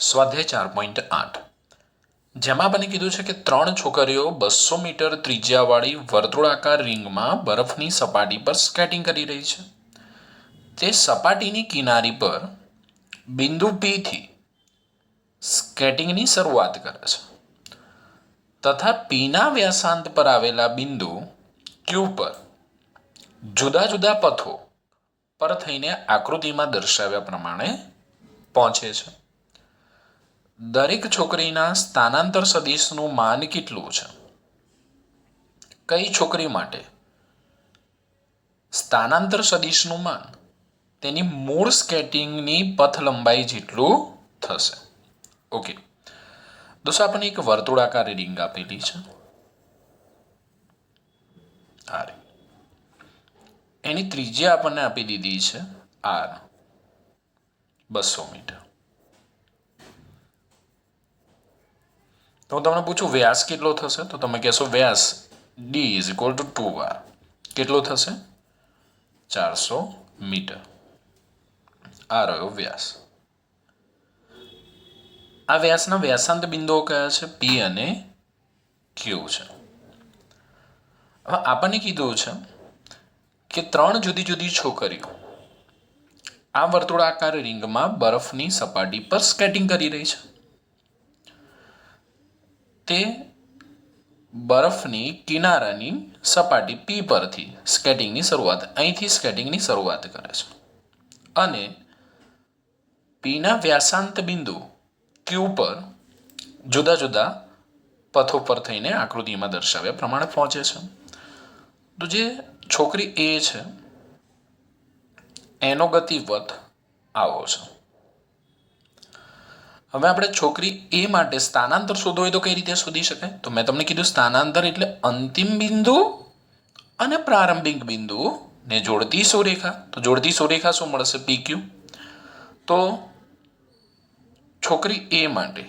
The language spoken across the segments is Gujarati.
સ્વાધ્યાય 4.8 જેમાં આપણને કીધું છે કે 3 છોકરીઓ 200 મીટર ત્રિજ્યાવાળી વર્તુળાકાર રિંગમાં બરફની સપાટી પર સ્કેટિંગ કરી રહી છે. તે સપાટીની કિનારી પર બિંદુ P થી સ્કેટિંગની શરૂઆત કરે છે તથા Pના વ્યાસાંત પર આવેલા બિંદુ Q પર જુદા જુદા પથો પર થઈને આકૃતિમાં દર્શાવ્યા પ્રમાણે પહોંચે છે. દરેક છોકરીના સ્થાનાંતર સદિશનું માન કેટલું છે? કઈ છોકરી માટે સ્થાનાંતર સદિશનું માન તેની મૂળ સ્કેટિંગની પથ લંબાઈ જેટલું થશે. ઓકે દોસ્તો, આપણને એક વર્તુળાકાર રિંગ આપેલી છે. એની ત્રિજ્યા આપણને આપી દીધી છે R 200 મીટર. તો હું તમને પૂછું વ્યાસ કેટલો થશે, તો તમે કહેશો વ્યાસ D = 2R. કેટલો થશે? 400 મીટર. આ રહ્યો વ્યાસ. આ વ્યાસના વ્યાસાંત બિંદુઓ કયા છે? P અને Q છે. હવે આપણને કીધું છે કે 3 જુદી જુદી છોકરીઓ આ વર્તુળાકાર રિંગમાં બરફની સપાટી પર સ્કેટિંગ કરી રહી છે. તે બરફની કિનારાની સપાટી P પરથી સ્કેટિંગની શરૂઆત કરે છે અને Pના વ્યાસાંત બિંદુ Q પર જુદા જુદા પથો પર થઈને આકૃતિમાં દર્શાવ્યા પ્રમાણે પહોંચે છે. તો જે છોકરી A છે એનો ગતિપથ આવો છે. હવે આપણે છોકરી A માટે સ્થાનાંતર શોધવું હોય તો કઈ રીતે શોધી શકાય? તો મેં તમને કીધું સ્થાનાંતર એટલે અંતિમ બિંદુ અને પ્રારંભિક બિંદુ ને જોડતી સુરેખા. તો જોડતી સુરેખા શું મળશે? PQ. તો છોકરી A માટે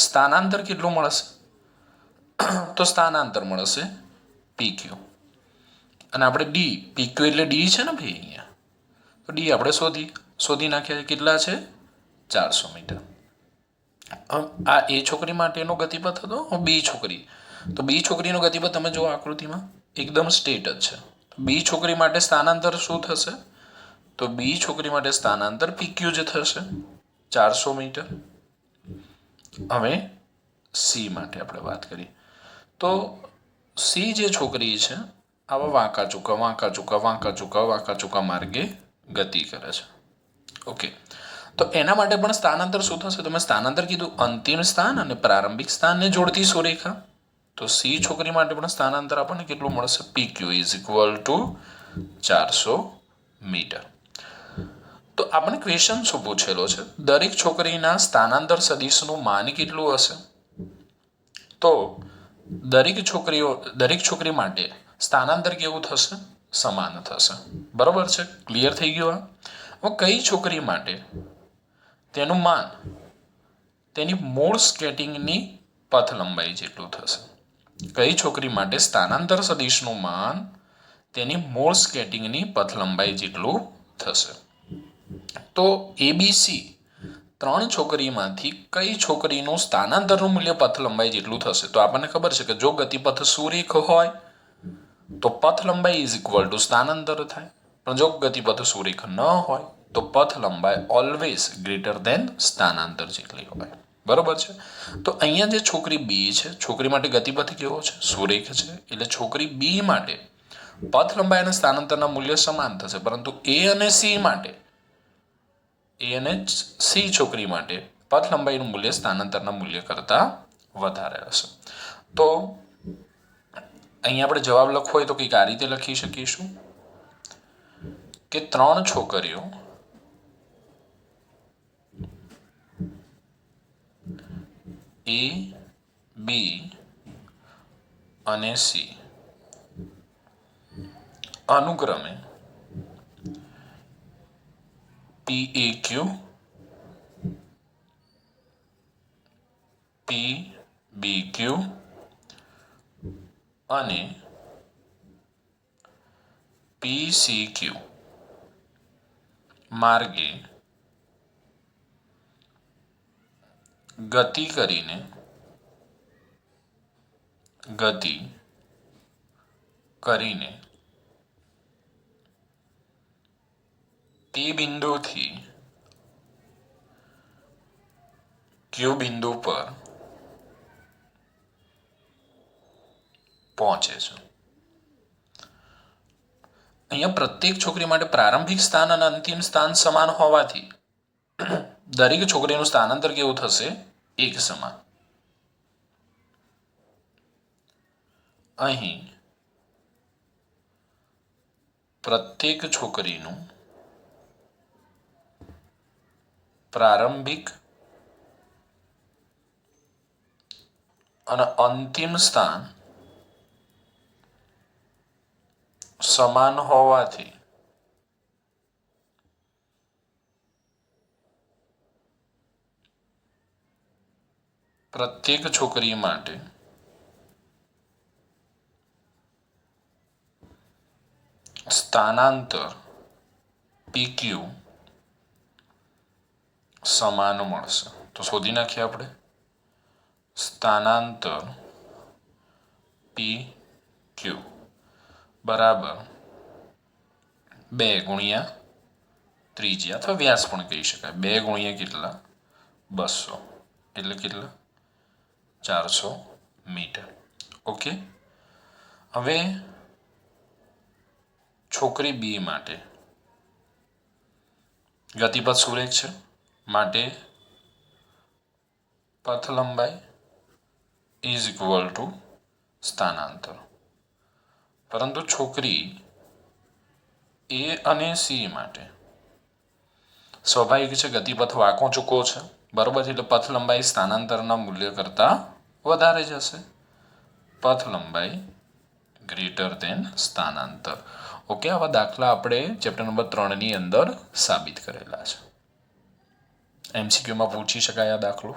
સ્થાનાંતર કેટલું મળશે? તો સ્થાનાંતર મળશે PQ. અને આપણે PQ એટલે D છે ને ભાઈ અહીંયા, તો D આપણે શોધી નાખ્યા. કેટલા છે? 400 મીટર. આ A છોકરી માટેનો ગતિપથ હતો. B છોકરીનો ગતિપથ તમે જો આકૃતિમાં એકદમ સ્ટ્રેટ જ છે. B છોકરી માટે સ્થાનાંતર શું થશે? તો B છોકરી માટે સ્થાનાંતર PQ જ થશે, 400 મીટર. હવે C માટે આપણે વાત કરીએ તો C જે છોકરી છે આવા વાંકા ચૂકા માર્ગે ગતિ કરે છે. ઓકે, તો એના માટે પણ સ્થાનાંતર શું થશે? તો મેં સ્થાનાંતર કીધું અંતિમ સ્થાન અને પ્રારંભિક સ્થાનને જોડતી સુરેખા. તો C છોકરી માટે પણ સ્થાનાંતર આપણને કેટલું મળશે? PQ = 400 metre. તો આપણે ક્વેશ્ચન શું પૂછેલો છે? દરેક છોકરીના સ્થાનાંતર સદિશનું માન કેટલું હશે? તો દરેક છોકરી માટે સ્થાનાંતર કેવું થશે? સમાન થશે. બરોબર છે? ક્લિયર થઈ ગયું? હવે કઈ છોકરી માટે તેનું માન તેની મૂળ સ્કેટિંગની પથ લંબાઈ જેટલું થશે? કઈ છોકરી માટે સ્થાનાંતર સદિશનું માન તેની મૂળ સ્કેટિંગની પથ લંબાઈ જેટલું થશે? તો ABC 3 છોકરીમાંથી કઈ છોકરીનું સ્થાનાંતરનું મૂલ્ય પથ લંબાઈ જેટલું થશે? તો આપણને ખબર છે કે જો ગતિપથ સુરેખ હોય તો પથ લંબાઈ = સ્થાનાંતર થાય, પણ જો ગતિપથ સુરેખ ન હોય તો પથ લંબાઈ ઓલવેઝ > સ્થાનાંતર જેટલી હોય. બરોબર છે? તો અહીંયા જે છોકરી B છે, છોકરી માટે ગતિપથ કેવો છે? સુરેખ છે. એટલે છોકરી B માટે પથ લંબાઈ અને સ્થાનાંતરના મૂલ્ય સમાન થશે, પરંતુ A અને C છોકરી માટે પથ લંબાઈનું મૂલ્ય સ્થાનાંતરના મૂલ્ય કરતા વધારે હશે. તો અહીંયા આપણે જવાબ લખવો હોય તો કંઈક આ રીતે લખી શકીશું કે 3 છોકરીઓ A, B અને C અનુક્રમે PAQ, PBQ અને PCQ માર્ગે ગતિ કરીને તે બિંદુથી ક્યુ બિંદુ પર પહોંચે છે. અહીંયા પ્રત્યેક છોકરી માટે પ્રારંભિક સ્થાન અને અંતિમ સ્થાન સમાન હોવાથી દરેક છોકરીનું સ્થાનાંતર કેવું થશે? એક સમાન. અહીં પ્રત્યેક છોકરીનું પ્રારંભિક અને અંતિમ સ્થાન સમાન હોવાથી પ્રત્યેક છોકરી માટે સ્થાનાંતર PQ સમાન મળશે. તો શોધી નાખીએ આપણે. સ્થાનાંતર PQ બરાબર 2 ગુણ્યા ત્રિજ્યા અથવા વ્યાસ પણ કહી શકાય. 2 ગુણ્યા કેટલા? 200 એટલે કેટલા? 400 મીટર. ઓકે. હવે છોકરી બી માટે ગતિપથ સુરેખ છે માટે પથ લંબાઈ ઇઝ ઇક્વલ ટુ સ્થાનાંતર. પરંતુ છોકરી એ અને સી માટે સ્વાભાવિક છે ગતિપથ વાંકો ચૂકો છે, બરોબર છે, એટલે પથ લંબાઈ સ્થાનાંતરના મૂલ્ય કરતાં વધારે જશે. પથ લંબાઈ ગ્રેટર દેન સ્થાનાંતર. ઓકે. આવા દાખલા આપણે ચેપ્ટર નંબર 3 ની અંદર સાબિત કરેલા છે. MCQમાં પૂછી શકાય આ દાખલો.